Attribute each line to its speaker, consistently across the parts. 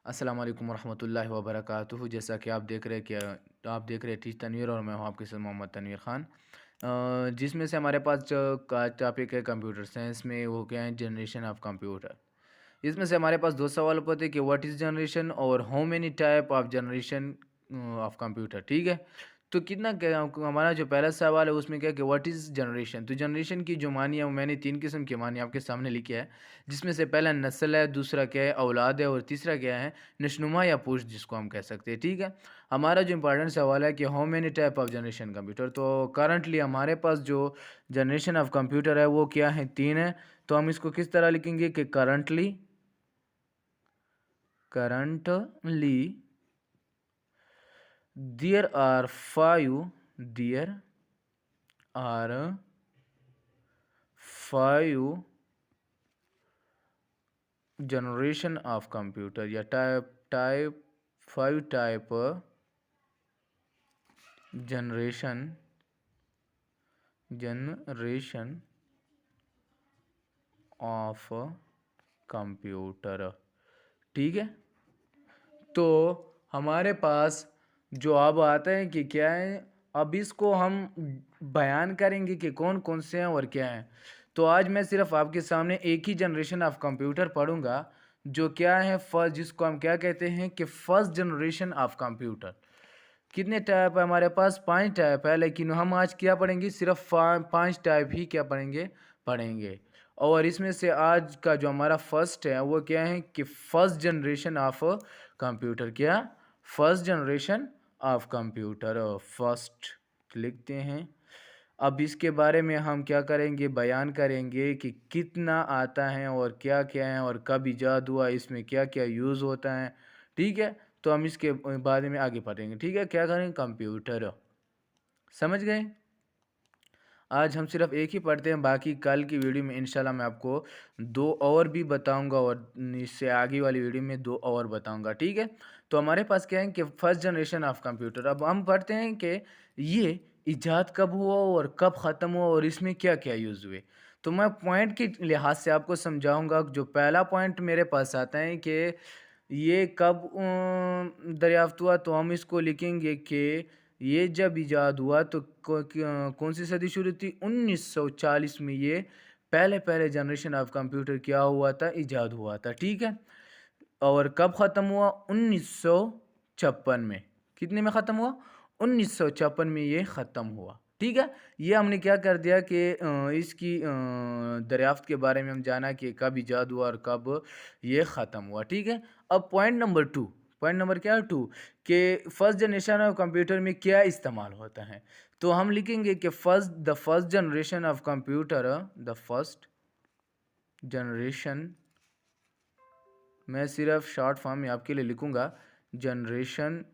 Speaker 1: अस्सलाम वालेकुम रहमतुल्लाहि व बरकातुहू। जैसा कि आप देख रहे हैं टीच तनवीर और मैं हूं आपके साथ मोहम्मद तनवीर खान। जिसमें से हमारे पास जो का टॉपिक है कंप्यूटर साइंस में, वो क्या है, जनरेशन ऑफ कंप्यूटर। इसमें से हमारे पास दो सवाल होते हैं कि व्हाट इज़ जनरेशन और how many type of generation of computer. ठीक है, तो कितना क्या हमारा जो पहला सवाल है उसमें क्या कि व्हाट इज़ जनरेशन। तो जनरेशन की जो मानी है वो मैंने तीन किस्म की मानी आपके सामने लिखी है, जिसमें से पहला नस्ल है, दूसरा क्या है औलाद है, और तीसरा क्या है नशनुमा या पुश्त जिसको हम कह सकते हैं। ठीक है, हमारा जो इंपॉर्टेंट सवाल है कि how many type of generation computer. तो करंटली हमारे पास जो जनरेशन ऑफ कंप्यूटर है वो क्या है, तीन है। तो हम इसको किस तरह लिखेंगे कि currently there are five generation of computer या type five type generation of computer. ठीक है, तो हमारे पास जो अब आता है कि क्या है, अब इसको हम बयान करेंगे कि कौन कौन से हैं और क्या हैं। तो आज मैं सिर्फ आपके सामने एक ही जनरेशन ऑफ कंप्यूटर पढ़ूंगा, जो क्या है फर्स्ट, जिसको हम क्या कहते हैं कि फर्स्ट जनरेशन ऑफ कंप्यूटर। कितने टाइप है हमारे पास, पांच टाइप है, लेकिन हम आज क्या पढ़ेंगे, सिर्फ पांच टाइप ही क्या पढ़ेंगे। और इसमें से आज का जो हमारा फर्स्ट है वो क्या है कि फर्स्ट जनरेशन ऑफ कंप्यूटर। क्या, first generation of computer, first लिखते हैं। अब इसके बारे में हम क्या करेंगे, बयान करेंगे कि कितना आता है और क्या क्या है और कब इजाद हुआ, इसमें क्या क्या यूज़ होता है। ठीक है, तो हम इसके बारे में आगे पढ़ेंगे। ठीक है, क्या करेंगे, कंप्यूटर। समझ गए। आज हम सिर्फ एक ही पढ़ते हैं, बाकी कल की वीडियो में इंशाल्लाह मैं आपको दो और भी बताऊंगा, और इससे आगे वाली वीडियो में दो और बताऊंगा। ठीक है, तो हमारे पास क्या है कि फर्स्ट जनरेशन ऑफ कंप्यूटर। अब हम पढ़ते हैं कि ये इजाद कब हुआ और कब ख़त्म हुआ और इसमें क्या क्या यूज़ हुए। तो मैं पॉइंट के लिहाज से आपको समझाऊंगा। जो पहला पॉइंट मेरे पास आता है कि ये कब दरियाफ्त हुआ, तो हम इसको लिखेंगे कि ये जब इजाद हुआ तो कौन सी सदी शुरू थी, 1940 में ये पहले पहले जनरेशन ऑफ कंप्यूटर क्या हुआ था, इजाद हुआ था। ठीक है, और कब ख़त्म हुआ, 1956 में। कितने में ख़त्म हुआ, 1956 में ये ख़त्म हुआ। ठीक है, ये हमने क्या कर दिया कि इसकी दरियाफ्त के बारे में हम जाना कि कब इजाद हुआ और कब ये ख़त्म हुआ। ठीक है, अब point number two, point number क्या है, टू, कि फर्स्ट जनरेशन ऑफ कंप्यूटर में क्या इस्तेमाल होता है। तो हम लिखेंगे कि the first generation of computer, the first generation, मैं सिर्फ शॉर्ट फॉर्म में आपके लिए लिखूंगा, जनरेशन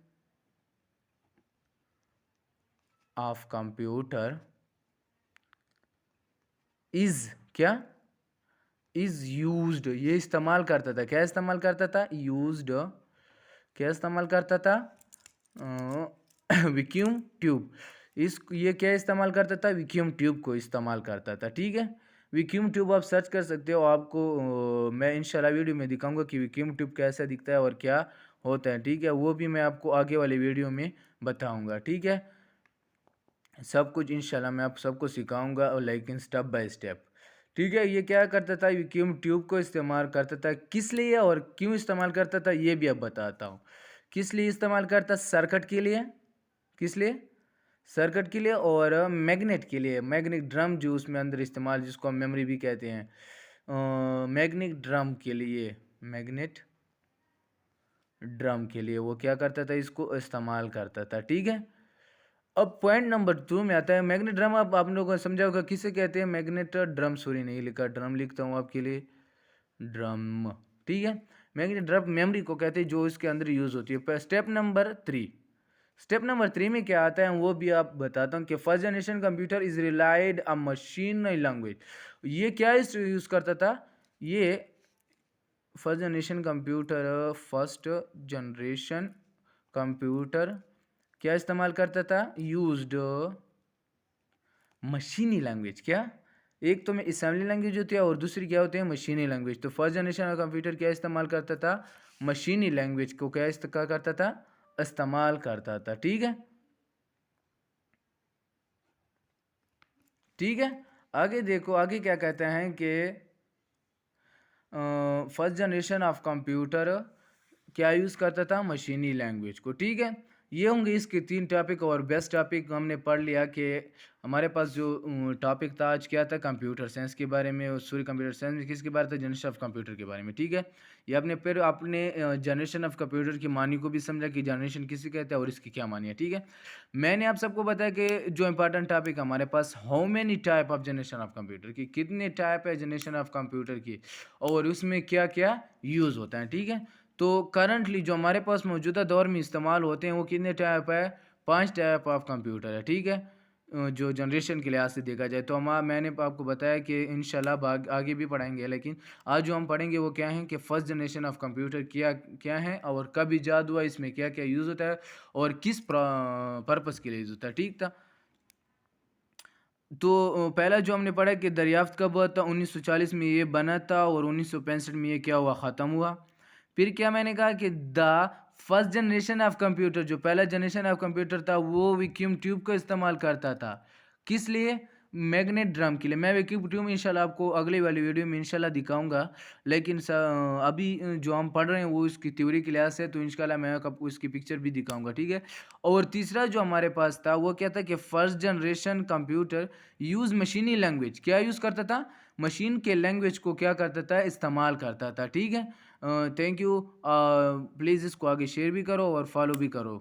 Speaker 1: ऑफ कंप्यूटर इज क्या, इज यूज्ड, ये इस्तेमाल करता था, क्या इस्तेमाल करता था, यूज्ड, क्या इस्तेमाल करता था, वैक्यूम ट्यूब। इस ये क्या इस्तेमाल करता था, वैक्यूम ट्यूब को इस्तेमाल करता था। ठीक है, वैक्यूम ट्यूब आप सर्च कर सकते हो, आपको मैं इंशाल्लाह वीडियो में दिखाऊंगा कि वैक्यूम ट्यूब कैसा दिखता है और क्या होता है। ठीक है, वो भी मैं आपको आगे वाले वीडियो में बताऊंगा। ठीक है, सब कुछ इंशाल्लाह मैं आप सबको सिखाऊंगा, और लेकिन स्टेप बाय स्टेप। ठीक है, ये क्या करता था, वैक्यूम ट्यूब को इस्तेमाल करता था, किस लिए और क्यों इस्तेमाल करता था ये भी अब बताता हूँ। किस लिए इस्तेमाल करता, सर्किट के लिए, किस लिए, सर्किट के लिए, और मैग्नेट के लिए, मैग्नेटिक ड्रम जो उसमें अंदर इस्तेमाल, जिसको हम मेमोरी भी कहते हैं, मैग्नेटिक ड्रम के लिए, मैग्नेट ड्रम के लिए वो क्या करता था, इसको इस्तेमाल करता था। ठीक है, अब पॉइंट नंबर टू में आता है मैग्नेट ड्रम। अब आप लोगों को समझा होगा किसे कहते हैं, मैग्नेट ड्रम, सॉरी नहीं लिखा, ड्रम लिखता हूँ आपके लिए, ड्रम। ठीक है, मैग्नेट ड्रम मेमोरी को कहते हैं जो इसके अंदर यूज होती है। Step number three, step number three में क्या आता है वो भी आप बताता हूँ कि first generation computer is relied a machine language. ये क्या यूज करता था, ये first generation computer, first generation computer क्या इस्तेमाल करता था, यूज्ड मशीनी लैंग्वेज, क्या, एक तो में असेंबली लैंग्वेज होती है और दूसरी क्या होती है मशीनी लैंग्वेज। तो फर्स्ट जनरेशन का कंप्यूटर क्या इस्तेमाल करता था, मशीनी लैंग्वेज को क्या करता था, इस्तेमाल करता था। ठीक है, ठीक है। आगे देखो, आगे क्या कहते हैं कि फर्स्ट जनरेशन ऑफ कंप्यूटर क्या यूज़ करता था, मशीनी लैंग्वेज को। ठीक है, ये होंगे इसके 3 टॉपिक। और बेस्ट टॉपिक हमने पढ़ लिया कि हमारे पास जो टॉपिक था आज क्या था, कंप्यूटर साइंस के बारे में। और सॉरी, कंप्यूटर साइंस में किसके बारे था, जनरेशन ऑफ कंप्यूटर के बारे में। ठीक है, ये आपने फिर आपने जनरेशन ऑफ कंप्यूटर की मानी को भी समझा कि जनरेशन किसे कहते हैं और इसकी क्या मानी है। ठीक है, मैंने आप सबको बताया कि जो इंपॉर्टेंट टॉपिक हमारे पास, how many type of generation of computer की, कितने टाइप है जनरेशन ऑफ कंप्यूटर की और उसमें क्या क्या यूज़ होता है। ठीक है, तो करंटली जो हमारे पास मौजूदा दौर में इस्तेमाल होते हैं वो कितने टाइप है, 5 टाइप ऑफ कंप्यूटर है। ठीक है, जो जनरेशन के लिहाज से देखा जाए तो मैंने आपको बताया कि इंशाल्लाह आगे भी पढ़ाएंगे, लेकिन आज जो हम पढ़ेंगे वो क्या है कि फर्स्ट जनरेशन ऑफ कंप्यूटर क्या क्या है और कब ईजाद हुआ, इसमें क्या क्या यूज़ होता है और किस पर्पज़ के लिए यूज़ होता है। ठीक था, तो पहला जो हमने पढ़ा कि दरियाफ्त कब हुआ था, 1940 में ये बना था और 1965 में ये क्या हुआ, ख़त्म हुआ। फिर क्या मैंने कहा कि the first generation of computer, जो पहला जनरेशन ऑफ कंप्यूटर था वो वैक्यूम ट्यूब का इस्तेमाल करता था। किस लिए, मैग्नेट ड्रम के लिए। मैं वैक्यूम ट्यूब इंशाल्लाह आपको अगली वाली वीडियो में इंशाल्लाह दिखाऊंगा, लेकिन अभी जो हम पढ़ रहे हैं वो इसकी थ्योरी के लिहाज से, तो इंशाल्लाह मैं आपको इसकी पिक्चर भी दिखाऊंगा। ठीक है, और तीसरा जो हमारे पास था वो क्या था कि फर्स्ट जनरेशन कंप्यूटर यूज़ मशीनी लैंग्वेज, क्या यूज़ करता था, मशीन के लैंग्वेज को क्या करता था, इस्तेमाल करता था। ठीक है, थैंक यू। प्लीज़ इसको आगे शेयर भी करो और फॉलो भी करो।